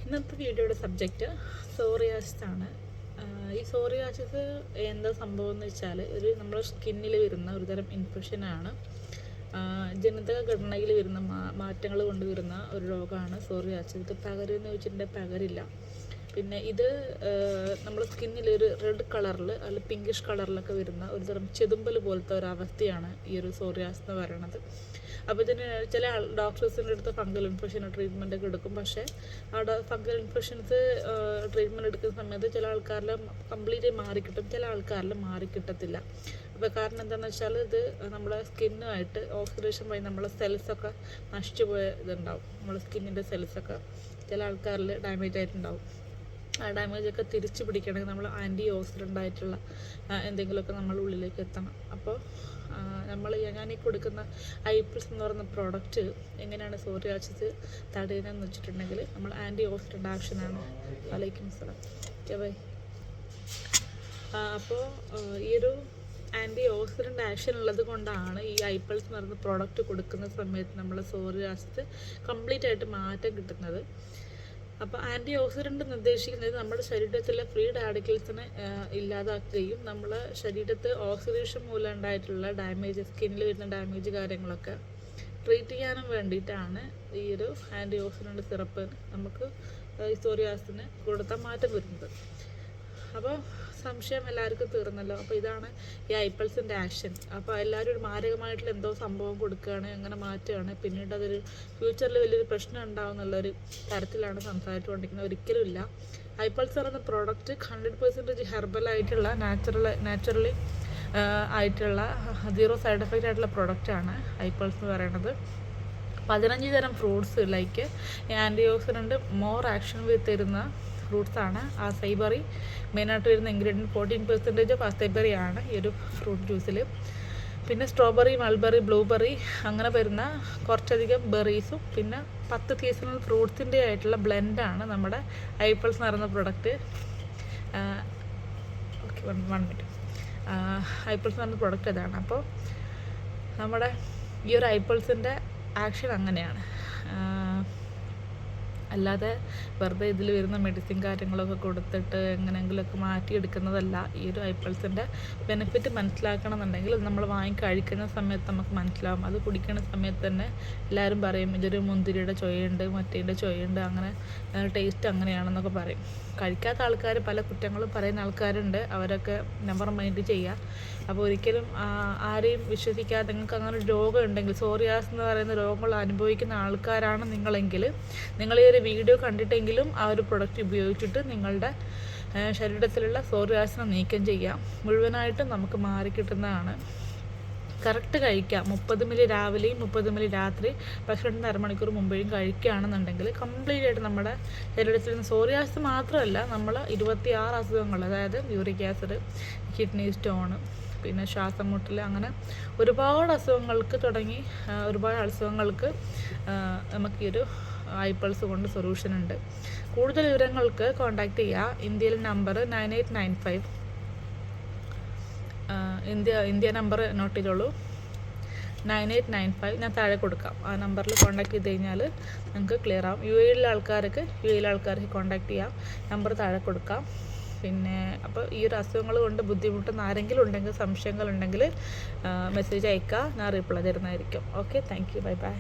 ഇന്നത്തെ വീഡിയോയുടെ subject psoriasis ആണ്. ഈ സോറിയാസിസ് എന്താ സംഭവം എന്ന് വെച്ചാൽ നമ്മുടെ സ്കിന്നിൽ വരുന്ന ഒരുതരം ഇൻഫെക്ഷനാണ്. ജനിതക ഘടനയിൽ വരുന്ന മാറ്റങ്ങൾ കൊണ്ട് വരുന്ന ഒരു രോഗമാണ് സോറിയാസിസ്. ഇത് പകരുമെന്ന് വെച്ചിട്ടുണ്ടെങ്കിൽ പകരില്ല. പിന്നെ ഇത് നമ്മുടെ സ്കിന്നിൽ ഒരു റെഡ് കളറിൽ അല്ലെങ്കിൽ പിങ്കിഷ് കളറിലൊക്കെ വരുന്ന ഒരുതരം ചെതുമ്പൽ പോലത്തെ ഒരവസ്ഥയാണ് ഈ ഒരു സോറിയാസിസ് എന്ന് പറയുന്നത്. അപ്പോൾ ഇതിന് ചില ഡോക്ടേഴ്സിൻ്റെ അടുത്ത് ഫംഗൽ ഇൻഫെക്ഷൻ ട്രീറ്റ്മെൻ്റ് ഒക്കെ എടുക്കും. പക്ഷേ അവിടെ ഫംഗൽ ഇൻഫെക്ഷൻസ് ട്രീറ്റ്മെൻറ്റ് എടുക്കുന്ന സമയത്ത് ചില ആൾക്കാരിൽ കംപ്ലീറ്റ് മാറിക്കിട്ടും, ചില ആൾക്കാരിൽ മാറിക്കിട്ടത്തില്ല. അപ്പോൾ കാരണം എന്താണെന്ന് വെച്ചാൽ ഇത് നമ്മുടെ സ്കിന്നുമായിട്ട് ഓക്സിഡേഷൻ വഴി നമ്മളെ സെൽസൊക്കെ നശിച്ചു പോയ ഇതുണ്ടാവും. നമ്മുടെ സ്കിന്നിൻ്റെ സെൽസൊക്കെ ചില ആൾക്കാരിൽ ഡാമേജ് ആയിട്ടുണ്ടാവും. ആ ഡാമേജൊക്കെ തിരിച്ചു പിടിക്കണമെങ്കിൽ നമ്മൾ ആൻറ്റി ഓക്സിഡൻ്റ് ആയിട്ടുള്ള എന്തെങ്കിലുമൊക്കെ നമ്മൾ ഉള്ളിലേക്ക് എത്തണം. അപ്പോൾ ഞാൻ ഈ കൊടുക്കുന്ന ഐപ്പിൾസ് എന്ന് പറയുന്ന പ്രോഡക്റ്റ് എങ്ങനെയാണ് സോറിയാസിസ് തടയുന്നതെന്ന് വെച്ചിട്ടുണ്ടെങ്കിൽ നമ്മൾ ആൻറ്റി ഓക്സിഡൻ്റ് ആക്ഷനാണ്. വലൈക്കും സലാം. Okay bye. അപ്പോൾ ഈ ഒരു ആൻറ്റി ഓക്സിഡൻ്റ് ആക്ഷൻ ഉള്ളത് കൊണ്ടാണ് ഈ ഐപ്പിൾസ് എന്ന് പറയുന്ന പ്രോഡക്റ്റ് കൊടുക്കുന്ന സമയത്ത് നമ്മൾ സോറിയാസിസ് കംപ്ലീറ്റ് ആയിട്ട് മാറ്റം കിട്ടുന്നത്. അപ്പോൾ ആൻറ്റി ഓക്സിഡൻ്റ് നിർദ്ദേശിക്കുന്നത് നമ്മുടെ ശരീരത്തിലെ ഫ്രീ റാഡിക്കൽസിനെ ഇല്ലാതാക്കുകയും നമ്മളെ ശരീരത്ത് ഓക്സിഡേഷൻ മൂലം ഉണ്ടായിട്ടുള്ള ഡാമേജ്, സ്കിന്നിൽ വരുന്ന ഡാമേജ് കാര്യങ്ങളൊക്കെ ട്രീറ്റ് ചെയ്യാനും വേണ്ടിയിട്ടാണ് ഈ ഒരു ആൻറ്റി ഓക്സിഡൻ്റ് സിറപ്പ് നമുക്ക് ഈ സോറിയാസിന് കൊടുത്താൽ മാറ്റം വരുന്നത്. അപ്പോൾ സംശയം എല്ലാവർക്കും തീർന്നല്ലോ. അപ്പോൾ ഇതാണ് ഈ ഐപ്പിൾസിൻ്റെ ആക്ഷൻ. അപ്പോൾ എല്ലാവരും ഒരു മാരകമായിട്ടുള്ള എന്തോ സംഭവം കൊടുക്കുകയാണ്, അങ്ങനെ മാറ്റുകയാണ്, പിന്നീട് അതൊരു ഫ്യൂച്ചറിൽ വലിയൊരു പ്രശ്നം ഉണ്ടാവും എന്നുള്ളൊരു തരത്തിലാണ് സംസാരിച്ചുകൊണ്ടിരിക്കുന്നത്. ഒരിക്കലും ഇല്ല. ഐപ്പിൾസ് പറയുന്ന പ്രോഡക്റ്റ് 100% ഹെർബലായിട്ടുള്ള നാച്ചുറലി ആയിട്ടുള്ള 0 സൈഡ് എഫക്റ്റ് ആയിട്ടുള്ള പ്രോഡക്റ്റാണ് ഐപ്പിൾസ് എന്ന് പറയുന്നത്. 15 തരം fruits like antioxidant more action with തരുന്ന ഫ്രൂട്ട്സാണ്. ആസൈബറി മെയിനായിട്ട് വരുന്ന ഇൻഗ്രീഡിയൻറ്റ് 14% ആസൈബറി ആണ് ഈ ഒരു ഫ്രൂട്ട് ജ്യൂസിൽ. പിന്നെ സ്ട്രോബെറി, മൾബറി, ബ്ലൂബെറി അങ്ങനെ വരുന്ന കുറച്ചധികം ബെറീസും പിന്നെ 10 സീസണൽ ഫ്രൂട്ട്സിൻ്റെ ആയിട്ടുള്ള ബ്ലെൻഡാണ് നമ്മുടെ ഐപ്പിൾസ് എന്ന് പറയുന്ന പ്രൊഡക്റ്റ്. Okay, 1 minute. ഐപ്പിൾസ് എന്ന് പറയുന്ന പ്രൊഡക്റ്റ് ഇതാണ്. അപ്പോൾ നമ്മുടെ ഈ ഒരു ഐപ്പിൾസിൻ്റെ ആക്ഷൻ അങ്ങനെയാണ്. അല്ലാതെ വെറുതെ ഇതിൽ വരുന്ന മെഡിസിൻ കാര്യങ്ങളൊക്കെ കൊടുത്തിട്ട് എങ്ങനെയെങ്കിലുമൊക്കെ മാറ്റിയെടുക്കുന്നതല്ല. ഈ ഒരു ഐപ്പിൾസിൻ്റെ ബെനിഫിറ്റ് മനസ്സിലാക്കണം എന്നുണ്ടെങ്കിൽ നമ്മൾ കഴിക്കുന്ന സമയത്ത് നമുക്ക് മനസ്സിലാവും. അത് കുടിക്കുന്ന സമയത്ത് തന്നെ എല്ലാവരും പറയും ഇതൊരു മുന്തിരിയുടെ ചൊയ്യുണ്ട്, മറ്റേൻ്റെ ചൊയ്യുണ്ട്, അങ്ങനെ ടേസ്റ്റ് അങ്ങനെയാണെന്നൊക്കെ പറയും. കഴിക്കാത്ത ആൾക്കാർ പല കുറ്റങ്ങളും പറയുന്ന ആൾക്കാരുണ്ട്. അവരൊക്കെ നെവർ മൈൻഡ് ചെയ്യുക. അപ്പോൾ ഒരിക്കലും ആരെയും വിശ്വസിക്കാതെ, നിങ്ങൾക്ക് അങ്ങനെ ഒരു രോഗം ഉണ്ടെങ്കിൽ, സോറിയാസിസ് എന്ന് പറയുന്ന രോഗങ്ങൾ അനുഭവിക്കുന്ന ആൾക്കാരാണ് നിങ്ങളെങ്കിൽ നിങ്ങൾ ഈ ഒരു വീഡിയോ കണ്ടിട്ടെങ്കിലും ആ ഒരു പ്രൊഡക്റ്റ് ഉപയോഗിച്ചിട്ട് നിങ്ങളുടെ ശരീരത്തിലുള്ള സോറിയാസിനെ നീക്കം ചെയ്യാം. മുഴുവനായിട്ടും നമുക്ക് മാറിക്കിട്ടുന്നതാണ്. കറക്റ്റ് കഴിക്കാം. 30 മില്ലി രാവിലെയും 30 മില്ലി രാത്രി, പക്ഷേ 2 അരമണിക്കൂർ മുമ്പേയും കഴിക്കുകയാണെന്നുണ്ടെങ്കിൽ കംപ്ലീറ്റ് ആയിട്ട് നമ്മുടെ ശരീരത്തിൽ നിന്ന് സോറിയാസിസ് മാത്രമല്ല നമ്മൾ 26 അസുഖങ്ങൾ, അതായത് യൂറിക് ആസിഡ്, കിഡ്നി സ്റ്റോണ്, പിന്നെ ശ്വാസം മുട്ടൽ, അങ്ങനെ ഒരുപാട് അസുഖങ്ങൾക്ക് തുടങ്ങി ഒരുപാട് അസുഖങ്ങൾക്ക് നമുക്ക് ഈ ഒരു ഐപ്പിൾസ് കൊണ്ട് സൊല്യൂഷൻ ഉണ്ട്. കൂടുതൽ വിവരങ്ങൾക്ക് കോൺടാക്റ്റ് ചെയ്യുക. ഇന്ത്യയിലെ നമ്പർ 9895. ഇന്ത്യ നമ്പർ നോട്ട് ചെയ്തോളൂ, 9895. ഞാൻ താഴെ കൊടുക്കാം. ആ നമ്പറിൽ കോൺടാക്ട് ചെയ്ത് കഴിഞ്ഞാൽ നിങ്ങൾക്ക് ക്ലിയർ ആവും. യു എയിലെ ആൾക്കാർക്ക് കോൺടാക്ട് ചെയ്യാം. നമ്പർ താഴെ കൊടുക്കാം. പിന്നെ അപ്പോൾ ഈ ഒരു അസുഖങ്ങൾ കൊണ്ട് ബുദ്ധിമുട്ടുന്ന ആരെങ്കിലും ഉണ്ടെങ്കിൽ, സംശയങ്ങളുണ്ടെങ്കിൽ മെസ്സേജ് അയക്കുക. ഞാൻ റിപ്ലൈ തരുന്നതായിരിക്കും. Okay, thank you. Bye bye.